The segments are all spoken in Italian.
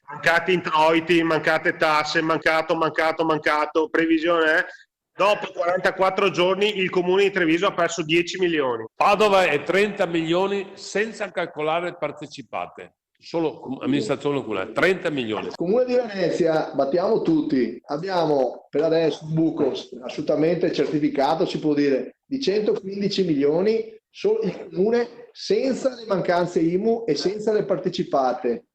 mancati introiti, mancate tasse, mancato, previsione è. Dopo 44 giorni il comune di Treviso ha perso 10 milioni. Padova è 30 milioni senza calcolare partecipate, solo amministrazione comunale, 30 milioni. Comune di Venezia, battiamo tutti, abbiamo per adesso un buco assolutamente certificato, si può dire, di 115 milioni solo il comune senza le mancanze IMU e senza le partecipate.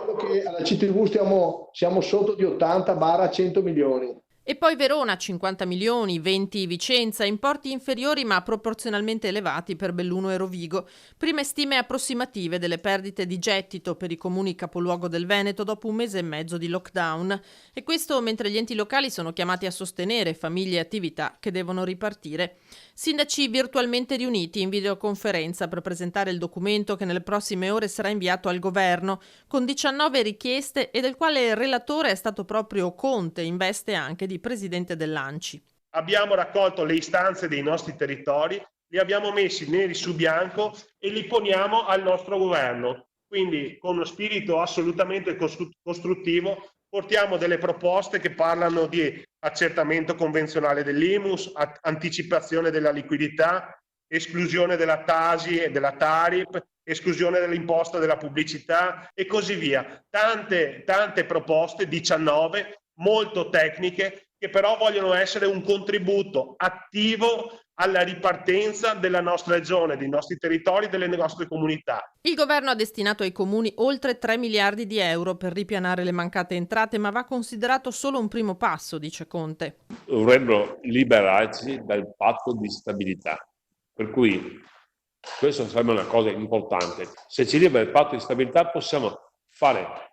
Quello che alla CTV siamo sotto di 80-100 milioni. E poi Verona 50 milioni, 20 Vicenza, importi inferiori ma proporzionalmente elevati per Belluno e Rovigo. Prime stime approssimative delle perdite di gettito per i comuni capoluogo del Veneto dopo un mese e mezzo di lockdown. E questo mentre gli enti locali sono chiamati a sostenere famiglie e attività che devono ripartire. Sindaci virtualmente riuniti in videoconferenza per presentare il documento che nelle prossime ore sarà inviato al governo, con 19 richieste e del quale il relatore è stato proprio Conte, in veste anche di presidente dell'ANCI. Abbiamo raccolto le istanze dei nostri territori, li abbiamo messi neri su bianco e li poniamo al nostro governo. Quindi con uno spirito assolutamente costruttivo portiamo delle proposte che parlano di accertamento convenzionale dell'IMUS, anticipazione della liquidità, esclusione della TASI e della TARIP, esclusione dell'imposta della pubblicità e così via. Tante proposte, 19, molto tecniche, che però vogliono essere un contributo attivo alla ripartenza della nostra regione, dei nostri territori, delle nostre comunità. Il governo ha destinato ai comuni oltre 3 miliardi di euro per ripianare le mancate entrate, ma va considerato solo un primo passo, dice Conte. Dovrebbero liberarci dal patto di stabilità, per cui questo sarebbe una cosa importante. Se ci libera il patto di stabilità possiamo fare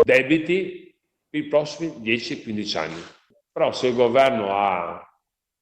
debiti per i prossimi 10-15 anni. Però se il governo ha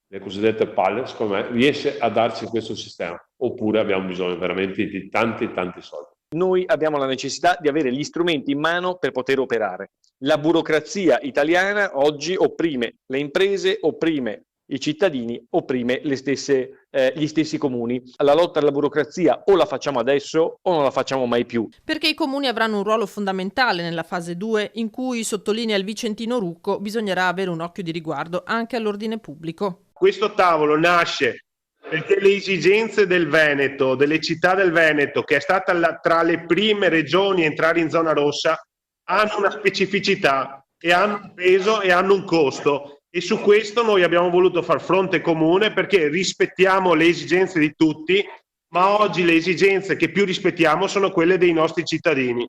le cosiddette palle, secondo me, riesce a darci questo sistema. Oppure abbiamo bisogno veramente di tanti soldi. Noi abbiamo la necessità di avere gli strumenti in mano per poter operare. La burocrazia italiana oggi opprime le imprese, opprime i cittadini, opprime gli stessi comuni. La lotta alla burocrazia o la facciamo adesso o non la facciamo mai più. Perché i comuni avranno un ruolo fondamentale nella fase 2, in cui, sottolinea il vicentino Rucco, bisognerà avere un occhio di riguardo anche all'ordine pubblico. Questo tavolo nasce perché le esigenze del Veneto, delle città del Veneto, che è stata tra le prime regioni a entrare in zona rossa, hanno una specificità e hanno un peso e hanno un costo. E su questo noi abbiamo voluto far fronte comune perché rispettiamo le esigenze di tutti, ma oggi le esigenze che più rispettiamo sono quelle dei nostri cittadini.